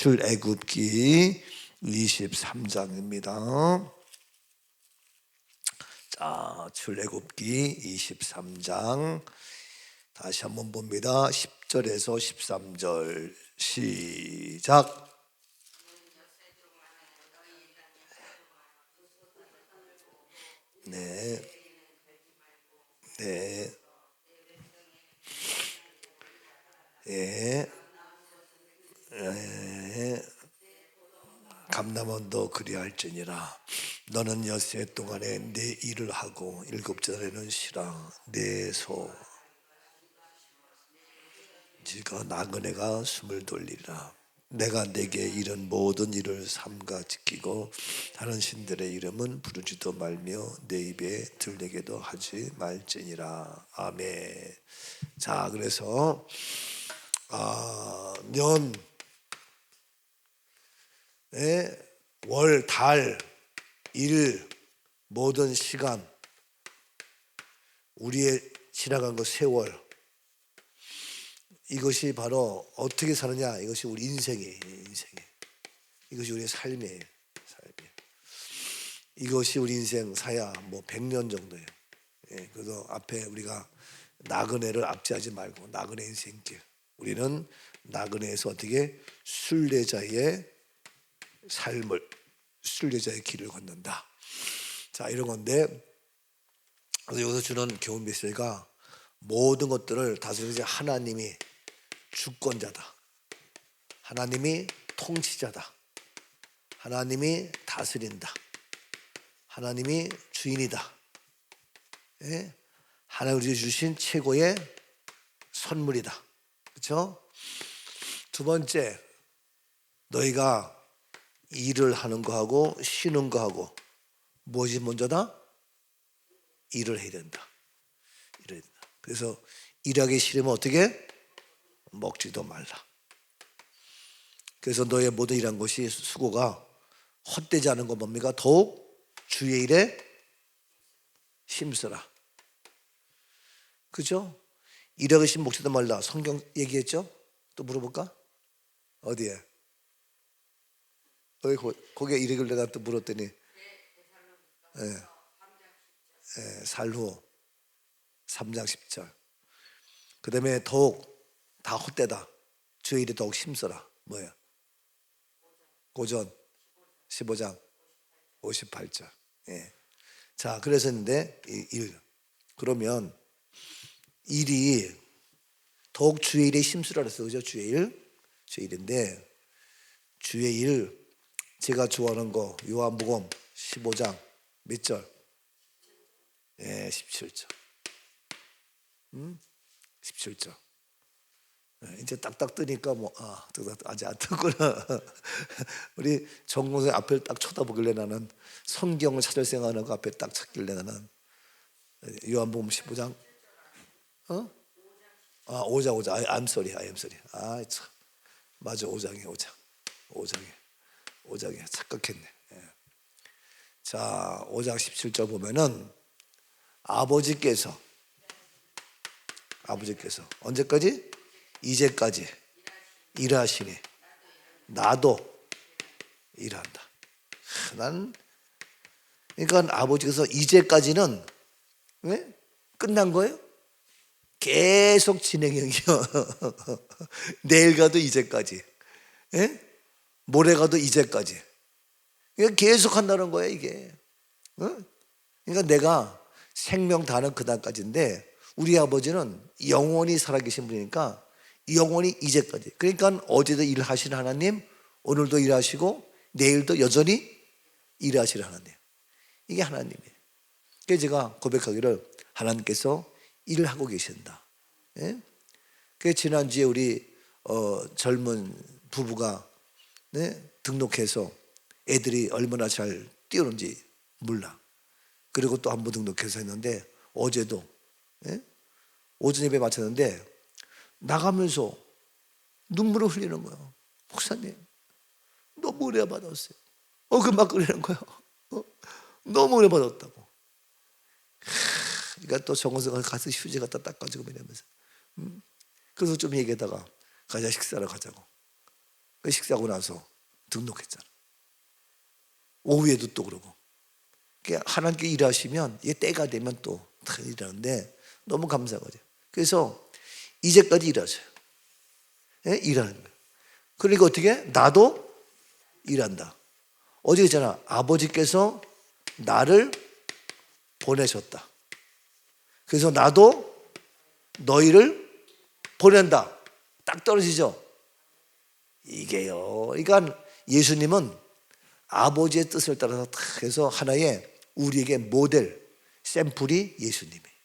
출애굽기 23장입니다. 자, 출애굽기 23장 다시 한번 봅니다. 10절에서 13절 시작. 네, 네, 예, 예. 감남원도 그리할지니라. 너는 엿새 동안에 내 일을 하고 일곱 절에는 쉬라. 내 소 지가 나그네가 숨을 돌리라. 내가 내게 이런 모든 일을 삼가 지키고 다른 신들의 이름은 부르지도 말며 내 입에 들리게도 하지 말지니라. 아멘. 자, 그래서 년, 월, 달, 일, 모든 시간, 우리의 지나간 그 세월, 이것이 바로 어떻게 사느냐, 이것이 우리 인생이에요. 이것이 우리의 삶이에요. 이것이 우리 인생 사야 뭐 100년 정도예요. 그래서 앞에 우리가 나그네를 앞지하지 말고 나그네 인생길, 우리는 나그네에서 어떻게 순례자의 삶을, 순례자의 길을 걷는다. 자, 이런 건데, 여기서 주는 교훈 메시지가 모든 것들을 다스리는 하나님이 주권자다, 하나님이 통치자다, 하나님이 다스린다, 하나님이 주인이다. 하나님 우리에게 주신 최고의 선물이다. 그렇죠? 두 번째, 너희가 일을 하는 거하고 쉬는 거하고 무엇이 먼저다? 일을 해야 된다. 그래서 일하기 싫으면 어떻게? 먹지도 말라. 그래서 너의 모든 일한 것이 수고가 헛되지 않은 건 뭡니까? 더욱 주의 일에 힘쓰라. 그죠? 일하기 싫으면 먹지도 말라. 성경 얘기했죠? 또 물어볼까? 어디에? 거기에 이르길 내가 또 물었더니 살후 3장 10절. 그 다음에 더욱 다 헛되다. 주의 일에 더욱 힘써라. 뭐예요? 고전 15장 58절. 자, 그래서 있는데 그러면 일이 더욱 주의 일에 힘쓰라 그랬어요. 그죠? 주의 일인데, 주의 일 제가 좋아하는 거 요한복음 15장 몇 절? 17절. 17절. 이제 딱딱 뜨니까 아직 안 떴구나. 우리 정공생 앞을 딱 쳐다보길래 나는 성경을 찾을 생각하는 거 앞에 딱 찾길래 나는 요한복음 15장 5장. I'm sorry. 참. 맞아, 5장에 착각했네. 자, 5장 17절 보면은 아버지께서 언제까지? 이제까지 일하시니 나도 일한다. 그러니까 아버지께서 이제까지는 끝난 거예요? 계속 진행형이요. 내일 가도 이제까지, 모레 가도 이제까지. 계속 한다는 거예요, 이게. 그러니까 내가 생명 다는 그날까지인데, 우리 아버지는 영원히 살아계신 분이니까 영원히 이제까지. 그러니까 어제도 일하시는 하나님, 오늘도 일하시고 내일도 여전히 일하시는 하나님. 이게 하나님이에요. 그래서 제가 고백하기를, 하나님께서 일을 하고 계신다. 그래서 지난주에 우리 젊은 부부가 등록해서 애들이 얼마나 잘 뛰어는지 몰라. 그리고 또 한 번 등록해서 했는데, 어제도 오전 예배 마쳤는데 나가면서 눈물을 흘리는 거예요. 목사님, 너무 은혜 받았어요. 막 그러는 거예요. 너무 은혜 받았다고. 그러니까 또 정원서가 가서 휴지 갖다 닦아주고 이러면서. 그래서 좀 얘기하다가 가자, 식사를 가자고. 식사하고 나서 등록했잖아. 오후에도 또 그러고. 하나님께 일하시면 이게 때가 되면 또 일하는데 너무 감사한 거죠. 그래서 이제까지 일하세요. 예? 일하는 거예요. 그러니까 어떻게? 나도 일한다. 어제 있잖아. 아버지께서 나를 보내셨다. 그래서 나도 너희를 보낸다. 딱 떨어지죠. 이게요. 그러니까 예수님은 아버지의 뜻을 따라서 딱 해서 하나의 우리에게 모델, 샘플이 예수님이에요.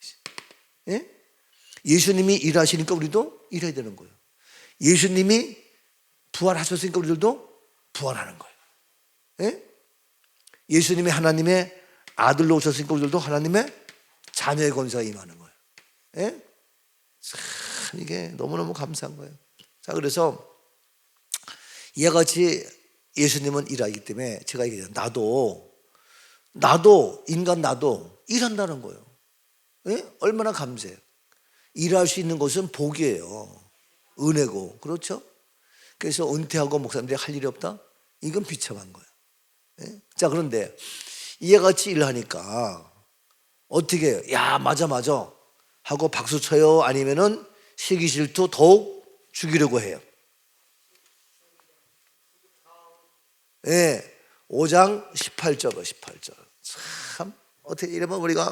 예? 예수님이 일하시니까 우리도 일해야 되는 거예요. 예수님이 부활하셨으니까 우리들도 부활하는 거예요. 예? 예수님이 하나님의 아들로 오셨으니까 우리들도 하나님의 자녀의 권세가 임하는 거예요. 예? 참 이게 너무너무 감사한 거예요. 자, 그래서 이와 같이 예수님은 일하기 때문에 제가 얘기해요. 나도 인간 나도 일한다는 거예요. 예? 얼마나 감사해요. 일할 수 있는 것은 복이에요. 은혜고. 그렇죠? 그래서 은퇴하고 목사님들이 할 일이 없다? 이건 비참한 거예요. 예? 자, 그런데 이와 같이 일하니까 어떻게 해요? 야, 맞아 하고 박수 쳐요? 아니면은 시기 질투 더욱 죽이려고 해요? 예, 5장 18절, 18절. 참, 어떻게 이러면 우리가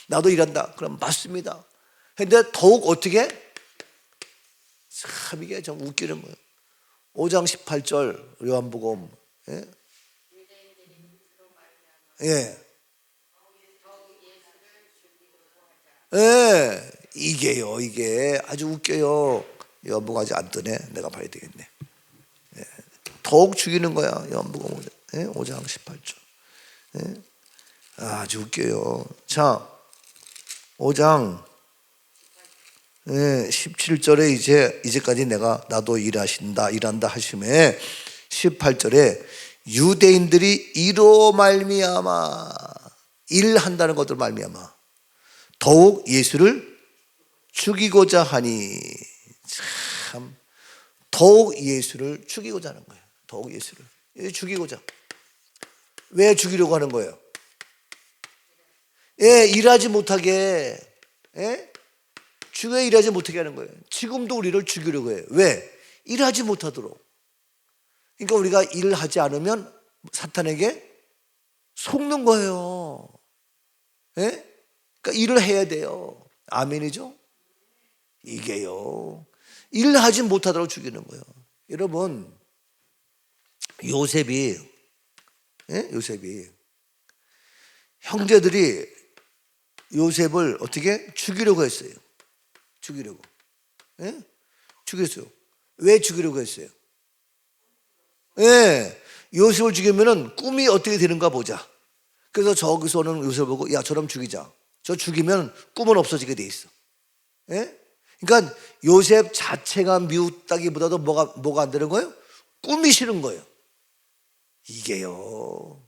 나도 일한다. 그럼 맞습니다. 근데 더욱 어떻게? 참, 이게 좀 웃기는 거예요. 5장 18절, 요한복음. 예? 예. 예. 이게요, 이게 아주 웃겨요. 요한복음 아직 안 뜨네. 내가 봐야 되겠네. 예. 더욱 죽이는 거야. 요한복음 5장 18절. 예? 아주 웃겨요. 자, 5장 17절에 이제까지 나도 일한다 하심에 18절에 유대인들이 이로 말미암아 일한다는 것들 말미암아 더욱 예수를 죽이고자 하니 참 더욱 예수를 죽이고자 하는 거예요. 더욱 예수를 죽이고자. 왜 죽이려고 하는 거예요? 예, 일하지 못하게. 예? 죽여 일하지 못하게 하는 거예요. 지금도 우리를 죽이려고 해요. 왜? 일하지 못하도록. 그러니까 우리가 일하지 않으면 사탄에게 속는 거예요. 예? 그러니까 일을 해야 돼요. 아멘이죠? 이게요. 일하지 못하도록 죽이는 거예요. 여러분, 요셉이 형제들이 요셉을 어떻게 죽이려고 했어요. 죽이려고. 예? 죽였어요. 왜 죽이려고 했어요? 예. 요셉을 죽이면은 꿈이 어떻게 되는가 보자. 그래서 저기서 오는 요셉을 보고 야, 저럼 죽이자. 저 죽이면 꿈은 없어지게 돼 있어. 예? 그러니까 요셉 자체가 미웠다기보다도 뭐가 안 되는 거예요? 꿈이 싫은 거예요. 이게요.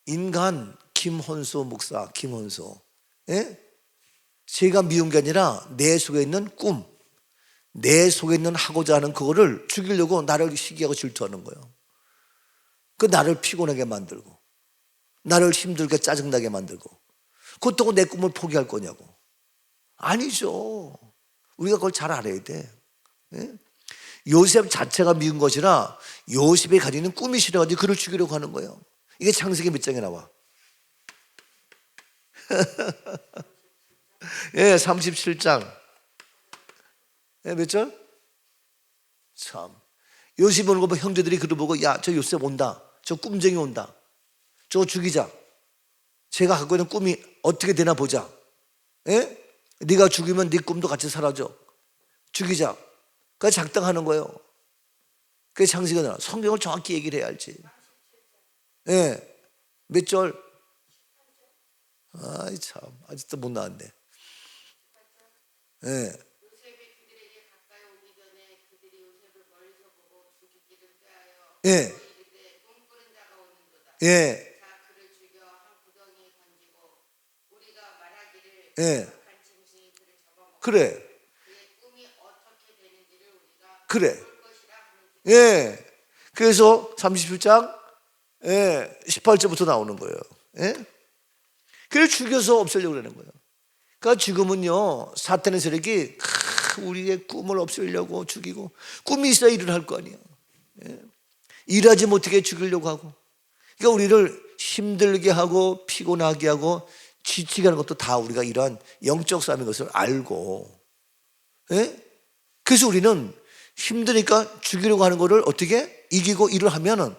인간 김헌소 목사, 김헌소. 예? 제가 미운 게 아니라 내 속에 있는 꿈, 내 속에 있는 하고자 하는 그거를 죽이려고 나를 시기하고 질투하는 거예요. 그 나를 피곤하게 만들고 나를 힘들게 짜증나게 만들고 그렇다고 내 꿈을 포기할 거냐고. 아니죠. 우리가 그걸 잘 알아야 돼. 예? 요셉 자체가 미운 것이라 요셉이 가지고 있는 꿈이 싫어가지고 그를 죽이려고 하는 거예요. 이게 창세기 몇 장에 나와? 예, 37장. 예, 몇 절? 참. 요셉 오는 거 보고 형제들이 그를 보고 야, 저 요셉 온다. 저 꿈쟁이 온다. 저거 죽이자. 제가 갖고 있는 꿈이 어떻게 되나 보자. 예? 네가 죽이면 네 꿈도 같이 사라져. 죽이자. 그게 작당하는 거예요. 그게 창세기가 나와. 성경을 정확히 얘기를 해야 알지. 예. 몇 절? 아이 참, 아직도 못 나왔네. 예. 예. 예. 예. 그래. 그래. 예. 그래서 37장 18절부터 나오는 거예요. 예? 그래서 죽여서 없애려고 그러는 거예요. 그러니까 지금은요, 사탄의 세력이 우리의 꿈을 없애려고 죽이고, 꿈이 있어야 일을 할 거 아니에요. 예? 일하지 못하게 죽이려고 하고, 그러니까 우리를 힘들게 하고 피곤하게 하고 지치게 하는 것도 다 우리가 이러한 영적 싸움인 것을 알고, 예? 그래서 우리는 힘드니까 죽이려고 하는 것을 어떻게 이기고 일을 하면은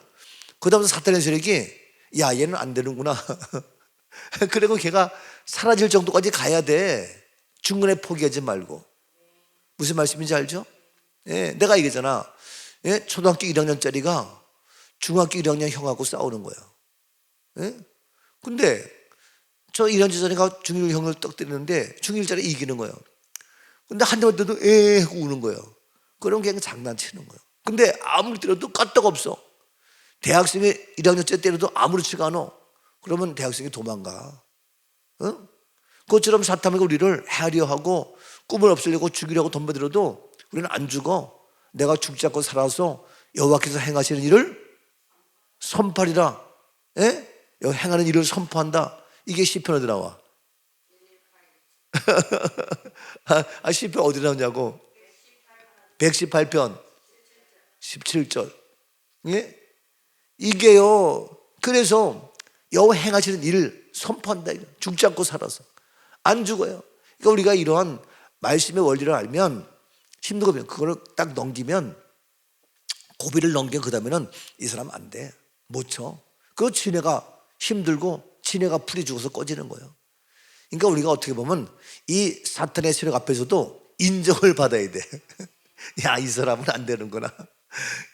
그 다음부터 사탄의 세력이 야, 얘는 안 되는구나. 그리고 걔가 사라질 정도까지 가야 돼. 중간에 포기하지 말고. 무슨 말씀인지 알죠? 예, 내가 얘기했잖아. 예, 초등학교 1학년짜리가 중학교 1학년 형하고 싸우는 거야. 예? 근데 저 1학년짜리가 중1 형을 떡 때리는데 중1짜리 이기는 거예요. 근데 한 대만 때도 하고 우는 거예요. 그럼 그냥 장난치는 거예요. 근데 아무리 때려도 까딱 없어. 대학생이 1학년짜리 때려도 아무렇지가 않아. 그러면 대학생이 도망가. 어? 그것처럼 사탄이 우리를 해하려 하고 꿈을 없애려고 죽이려고 덤벼들어도 우리는 안 죽어. 내가 죽지 않고 살아서 여호와께서 행하시는 일을 선포하리라. 예? 행하는 일을 선포한다. 이게 시편에 나와. 시편 어디 나오냐고. 118편 17절. 예? 이게요, 그래서 여호와 행하시는 일을 선포한다. 죽지 않고 살아서 안 죽어요. 그러니까 우리가 이러한 말씀의 원리를 알면 힘들면 그거를 딱 넘기면, 고비를 넘기면 그 다음에는 이 사람 안 돼. 못 쳐. 그 지네가 힘들고 지네가 풀이 죽어서 꺼지는 거예요. 그러니까 우리가 어떻게 보면 이 사탄의 세력 앞에서도 인정을 받아야 돼. 야, 이 사람은 안 되는구나.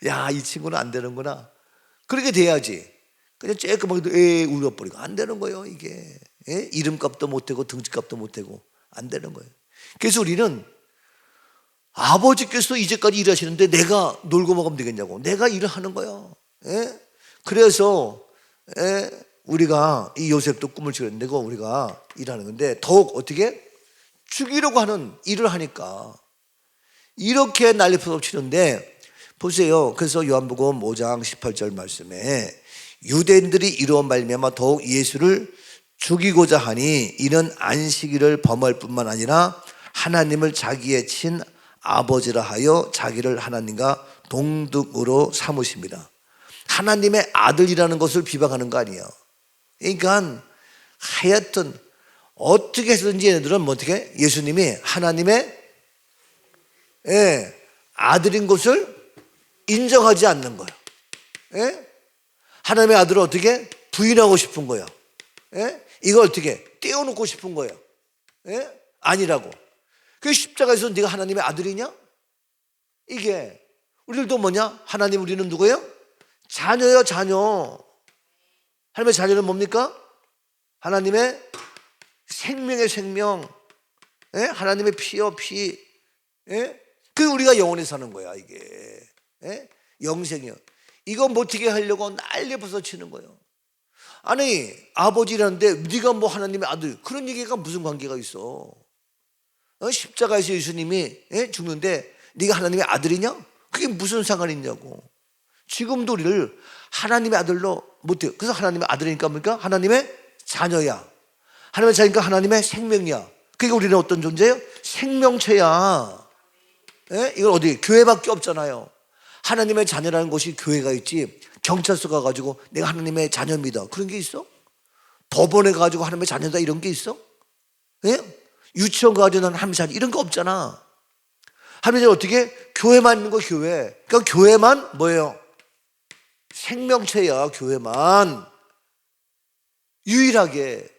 야, 이 친구는 안 되는구나. 그렇게 돼야지. 그냥 쬐끔하게도 울어버리고 안 되는 거예요, 이게. 예? 이름값도 못하고 등치값도 못하고 안 되는 거예요. 그래서 우리는 아버지께서 이제까지 일하시는데 내가 놀고 먹으면 되겠냐고. 내가 일을 하는 거예요. 예? 그래서 우리가 이 요셉도 꿈을 지었는데 우리가 일하는 건데 더욱 어떻게 죽이려고 하는 일을 하니까 이렇게 난리포도 치는데 보세요. 그래서 요한복음 5장 18절 말씀에 유대인들이 이루어 말미암아 더욱 예수를 죽이고자 하니 이는 안식일을 범할 뿐만 아니라 하나님을 자기의 친 아버지라 하여 자기를 하나님과 동등으로 삼으십니다. 하나님의 아들이라는 것을 비방하는 거 아니에요. 그러니까 하여튼 어떻게 해서든지 얘네들은 어떻게 예수님이 하나님의 아들인 것을 인정하지 않는 거예요. 예? 하나님의 아들을 어떻게 부인하고 싶은 거예요. 예? 이걸 어떻게 떼어놓고 싶은 거예요. 예? 아니라고. 그 십자가에서 네가 하나님의 아들이냐? 이게 우리들도 뭐냐? 하나님 우리는 누구예요? 자녀예요, 자녀. 하나님의 자녀는 뭡니까? 하나님의 생명의 생명. 예? 하나님의 피요 피. 예? 그 우리가 영원히 사는 거야, 이게. 예? 영생이요. 이거 못하게 하려고 난리 벌써 치는 거예요. 아니, 아버지라는데 네가 뭐 하나님의 아들, 그런 얘기가 무슨 관계가 있어? 십자가에서 예수님이 죽는데 네가 하나님의 아들이냐? 그게 무슨 상관이 있냐고. 지금도 우리를 하나님의 아들로 못해요. 그래서 하나님의 아들이니까 뭡니까? 하나님의 자녀야. 하나님의 자녀니까 하나님의 생명이야. 그러니까 우리는 어떤 존재예요? 생명체야. 이건 어디? 교회밖에 없잖아요. 하나님의 자녀라는 곳이 교회가 있지, 경찰서 가가지고 내가 하나님의 자녀입니다 그런 게 있어? 법원에 가가지고 하나님의 자녀다 이런 게 있어? 예? 유치원 가가지고 나는 하나님의 자녀 이런 거 없잖아. 하나님의 자녀 어떻게? 교회만 있는 거, 교회. 그러니까 교회만 뭐예요? 생명체야, 교회만. 유일하게.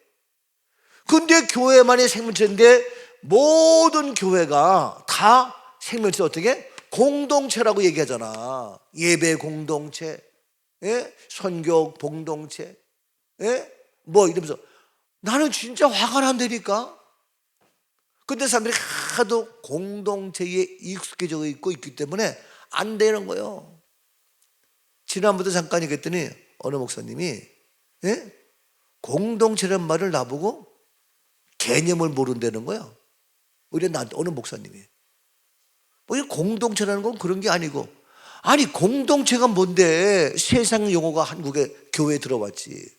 근데 교회만이 생명체인데 모든 교회가 다 생명체 어떻게? 공동체라고 얘기하잖아. 예배 공동체, 선교 공동체, 뭐 이러면서 나는 진짜 화가 난다니까. 근데 사람들이 하도 공동체에 익숙해져 있고 있기 때문에 안 되는 거예요. 지난번에 잠깐 얘기했더니 어느 목사님이 공동체라는 말을 나보고 개념을 모른다는 거야. 우리 나한테 어느 목사님이. 뭐 공동체라는 건 그런 게 아니고, 아니 공동체가 뭔데 세상 용어가 한국에 교회에 들어왔지.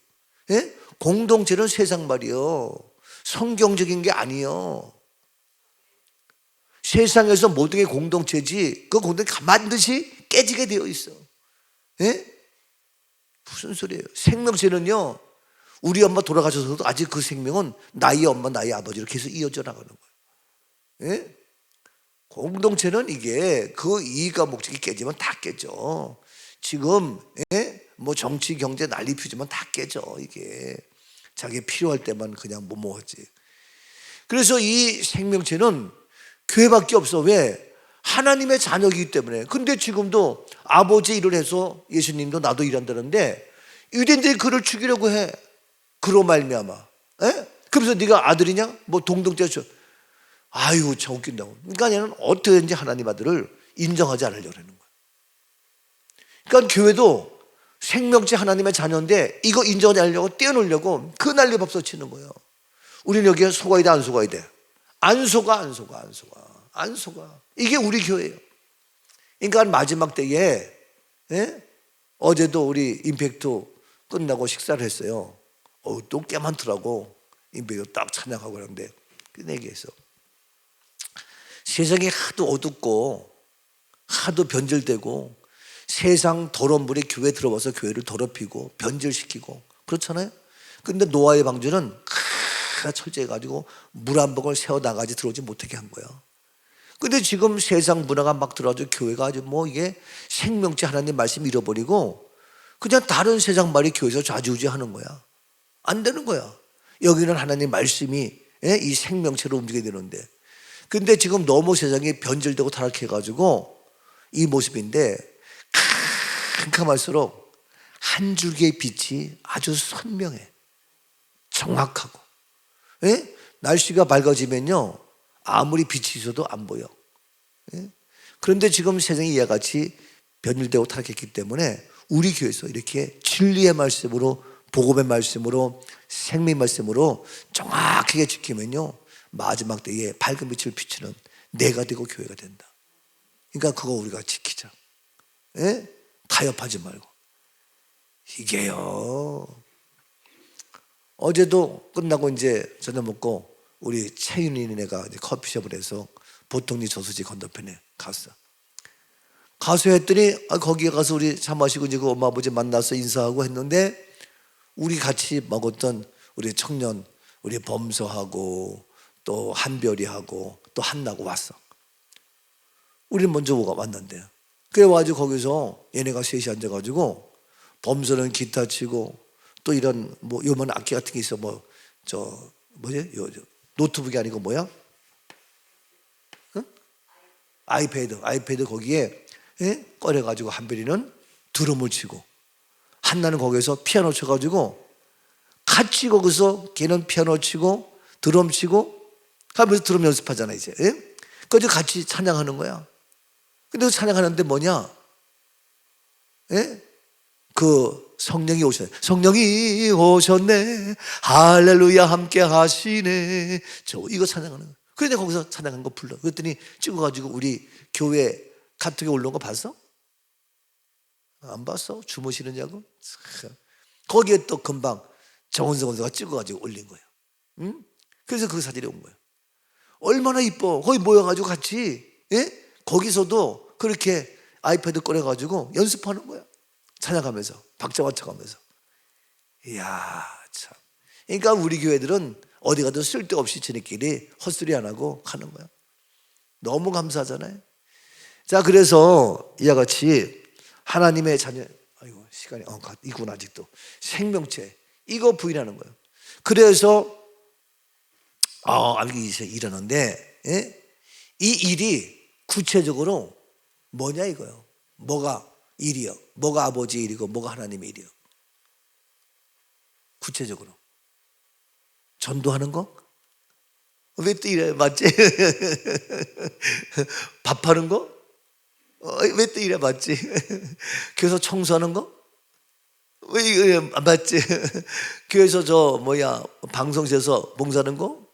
예? 공동체는 세상 말이요, 성경적인 게 아니요. 세상에서 모든 게 공동체지 그 공동체 반드시 깨지게 되어 있어. 예? 무슨 소리예요? 생명체는요, 우리 엄마 돌아가셔서도 아직 그 생명은 나의 엄마 나의 아버지로 계속 이어져 나가는 거예요. 예? 공동체는 이게 그 이익과 목적이 깨지면 다 깨져. 지금 예? 뭐 정치 경제 난리 피우지만 다 깨져. 이게 자기 필요할 때만 그냥 뭐뭐하지. 그래서 이 생명체는 교회밖에 없어. 왜? 하나님의 자녀이기 때문에. 근데 지금도 아버지 일을 해서 예수님도 나도 일한다는데 유대인들이 그를 죽이려고 해. 그로 말미암아. 예? 그래서 네가 아들이냐? 뭐 동등떼서 아유 저 웃긴다고. 그러니까 얘는 어떻게든지 하나님 아들을 인정하지 않으려고 하는 거야. 그러니까 교회도 생명체 하나님의 자녀인데 이거 인정하지 않으려고 떼어놓으려고 그 난리 법석 치는 거예요. 우리는 여기에 속아야 돼 안 속아야 돼? 안 속아 안 속아 안 속아 안 속아. 이게 우리 교회예요. 그러니까 마지막 때에 예? 어제도 우리 임팩트 끝나고 식사를 했어요. 또 꽤 많더라고. 임팩트 딱 찬양하고 그러는데 그 얘기했어. 세상이 하도 어둡고 하도 변질되고 세상 더러운 물이 교회에 들어와서 교회를 더럽히고 변질시키고 그렇잖아요. 근데 노아의 방주는 철저해가지고 물 한 봉을 세워나가지 들어오지 못하게 한 거야. 근데 지금 세상 문화가 막 들어와서 교회가 아주 뭐 이게 생명체 하나님 말씀 잃어버리고 그냥 다른 세상 말이 교회에서 좌지우지하는 거야. 안 되는 거야. 여기는 하나님 말씀이 이 생명체로 움직여야 되는데, 근데 지금 너무 세상이 변질되고 타락해가지고 이 모습인데 캄캄할수록 한 줄기의 빛이 아주 선명해, 정확하고. 예? 날씨가 밝아지면요 아무리 빛이 있어도 안 보여. 예? 그런데 지금 세상이 이와 같이 변질되고 타락했기 때문에 우리 교회에서 이렇게 진리의 말씀으로, 복음의 말씀으로, 생명의 말씀으로 정확하게 지키면요 마지막 때에 밝은 빛을 비추는 내가 되고 교회가 된다. 그러니까 그거 우리가 지키자. 예? 타협하지 말고. 이게요, 어제도 끝나고 이제 저녁 먹고 우리 채윤이네가 커피숍을 해서 보통리 저수지 건너편에 갔어. 가서 했더니 거기에 가서 우리 차 마시고 이제 그 엄마 아버지 만나서 인사하고 했는데 우리 같이 먹었던 우리 청년, 우리 범서하고 또 한별이하고 또 한나고 왔어. 우리는 먼저 왔는데 그래 가지고 거기서 얘네가 셋이 앉아가지고 범서는 기타 치고 또 이런 뭐 요만 악기 같은 게 있어. 뭐 저 뭐지? 노트북이 아니고 뭐야? 응? 아이패드 거기에 꺼내가지고 한별이는 드럼을 치고 한나는 거기서 피아노 쳐가지고 같이 거기서 걔는 피아노 치고 드럼 치고 하면서 드럼 연습하잖아 이제. 그래서 같이 찬양하는 거야. 근데 그 찬양하는데 뭐냐? 그 성령이 오셨네. 성령이 오셨네. 할렐루야 함께 하시네. 저 이거 찬양하는 거야. 그래 내가 거기서 찬양한 거 불러. 그랬더니 찍어가지고 우리 교회 카톡에 올라온 거 봤어? 안 봤어? 주무시느냐고? 거기에 또 금방 정원석 원사가 찍어가지고 올린 거야. 응? 그래서 그 사진이 온 거야. 얼마나 이뻐. 거기 모여가지고 같이 거기서도 그렇게 아이패드 꺼내가지고 연습하는 거야. 찬양하면서 박자 맞춰가면서. 이야 참. 그러니까 우리 교회들은 어디 가도 쓸데없이 지네끼리 헛소리 안 하고 가는 거야. 너무 감사하잖아요. 자, 그래서 이와 같이 하나님의 자녀, 아이고 시간이 있구나 아직도. 생명체 이거 부인하는 거예요. 그래서 이제 일어났는데 이 일이 구체적으로 뭐냐 이거요. 뭐가 일이요? 뭐가 아버지 일이고 뭐가 하나님의 일이요? 구체적으로 전도하는 거? 왜 또 이래? 맞지? 밥하는 거? 왜 또 이래? 맞지? 교회에서 청소하는 거? 왜 이래? 맞지? 교회에서 방송실에서 봉사하는 거?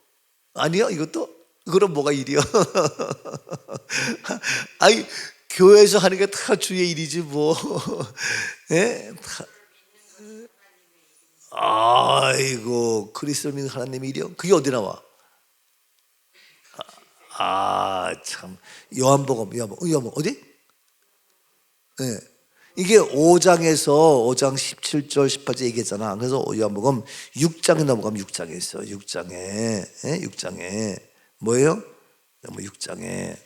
아니요 이것도? 그럼 뭐가 일이요? 아니 교회에서 하는 게 다 주의 일이지 뭐. 예? 아이고, 그리스도를 믿는 하나님의 일이요? 그게 어디 나와? 참. 요한복음 어디? 네. 이게 5장 17절 18절 얘기했잖아. 그래서 요한복음 6장에 넘어가면 6장에 있어. 6장에. 예? 6장에 뭐예요? 6장에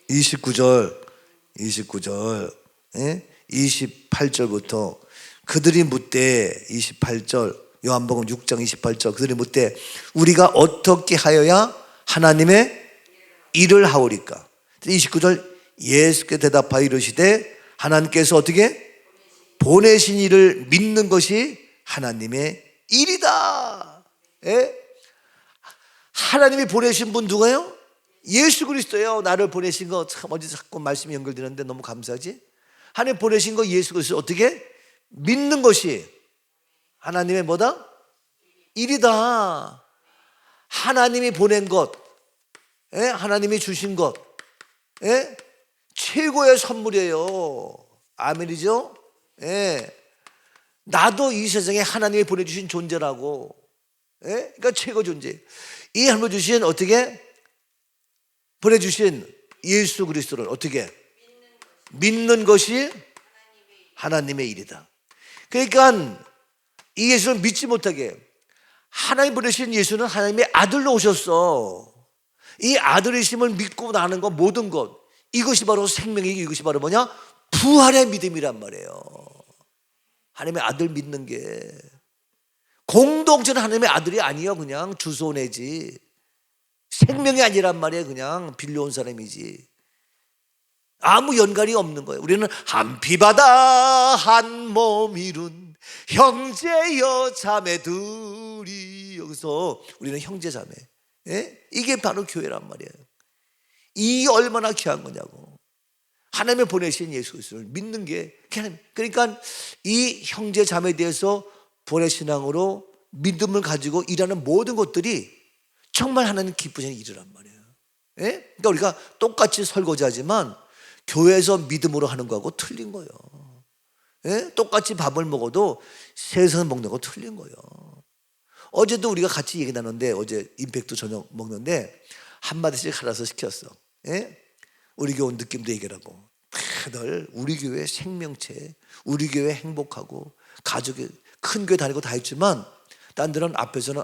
29절 28절부터 그들이 묻되 28절 요한복음 6장 28절 그들이 묻되 우리가 어떻게 하여야 하나님의 일을 하오리까? 29절 예수께 대답하여 이르시되 하나님께서 어떻게 보내신 이를 믿는 것이 하나님의 일이다. 예? 하나님이 보내신 분 누가요? 예수 그리스도예요. 나를 보내신 거 참 어디서 자꾸 말씀이 연결되는데 너무 감사하지? 하나님 보내신 거 예수 그리스도 어떻게? 믿는 것이 하나님의 뭐다? 일이다. 하나님이 보낸 것, 하나님이 주신 것, 최고의 선물이에요. 아멘이죠? 나도 이 세상에 하나님이 보내주신 존재라고. 그러니까 최고 존재. 이 하나님 주신 어떻게? 보내주신 예수 그리스도를 어떻게? 믿는 것이 하나님의 일이다. 그러니까 이 예수를 믿지 못하게 하나님 보내신 예수는 하나님의 아들로 오셨어. 이 아들이심을 믿고 나는 것 모든 것 이것이 바로 생명이고 이것이 바로 뭐냐? 부활의 믿음이란 말이에요. 하나님의 아들 믿는 게 공동체는 하나님의 아들이 아니야. 그냥 주소 내지 생명이 아니란 말이에요. 그냥 빌려온 사람이지. 아무 연관이 없는 거예요. 우리는 한 피바다 한 몸 이룬 형제여 자매들이 여기서 우리는 형제 자매. 이게 바로 교회란 말이에요. 이 얼마나 귀한 거냐고. 하나님의 보내신 예수 그리스도를 믿는 게 그러니까 이 형제 자매에 대해서 보내신앙으로 믿음을 가지고 일하는 모든 것들이 정말 하나님 기쁘시는 일이란 말이에요. 그러니까 우리가 똑같이 설거지하지만 교회에서 믿음으로 하는 거하고 틀린 거예요. 똑같이 밥을 먹어도 세상에서 먹는 거 틀린 거예요. 어제도 우리가 같이 얘기 나눴는데 어제 임팩트 저녁 먹는데 한마디씩 갈아서 시켰어. 우리 교회 느낌도 얘기하고 다들 우리 교회 생명체, 우리 교회 행복하고 가족이 큰 교회 다니고 다 했지만 딴 데는 앞에서는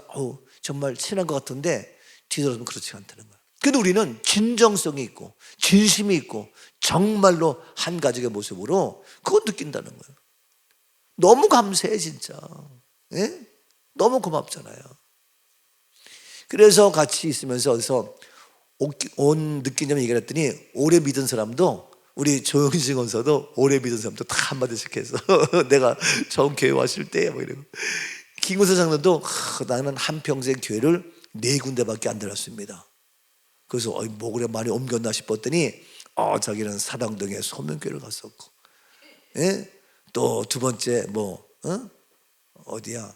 정말 친한 것 같은데 뒤돌아서는 그렇지 않다는 거야. 근데 우리는 진정성이 있고 진심이 있고 정말로 한 가족의 모습으로 그거 느낀다는 거예요. 너무 감사해 진짜. 너무 고맙잖아요. 그래서 같이 있으면서 어디서 온 느낀 점 얘기를 했더니 오래 믿은 사람도 우리 조영진 원사도 오래 믿은 사람도 다 한마디씩 해서 내가 처음 교회 왔을 때 뭐 이러고 김구사 장로도 나는 한평생 교회를 4군데밖에 안 다녔습니다. 그래서 뭐 그래 많이 옮겼나 싶었더니 자기는 사당동에 소명교회를 갔었고 또 두 번째 어디야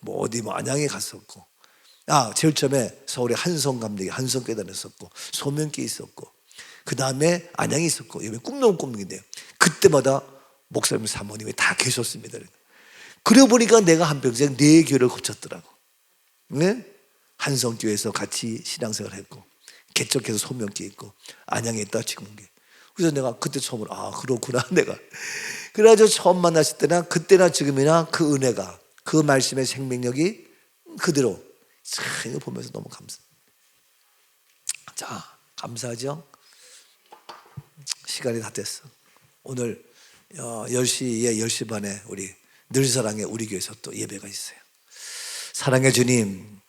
어디 안양에 갔었고 제일 처음에 서울에 한성감리교 한성교회 다녔었고 소명교회 있었고 그 다음에 안양에 있었고 여기 꿈나무 꿈인데요. 그때마다 목사님 사모님이 다 계셨습니다. 그러고 보니까 내가 한평생 4교회를 거쳤더라고. 한성교회에서 같이 신앙생활을 했고 개척해서 소명교회 있고 안양에 있다 지금게. 그래서 내가 그때 처음으로 그렇구나 내가. 그래가지고 처음 만났을 때나 그때나 지금이나 그 은혜가 그 말씀의 생명력이 그대로 이거 보면서 너무 자 감사하죠. 시간이 다 됐어. 오늘 10시에 10시 반에 우리 늘사랑의 우리 교회에서 또 예배가 있어요. 사랑의 주님,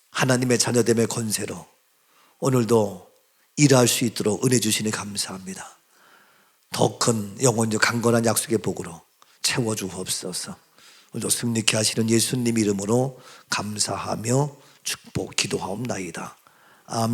하나님의 자녀됨의 권세로 오늘도 일할 수 있도록 은혜 주시니 감사합니다. 더 큰 영원적 강건한 약속의 복으로 채워주옵소서. 오늘도 승리케 하시는 예수님 이름으로 감사하며 축복 기도하옵나이다. 아멘.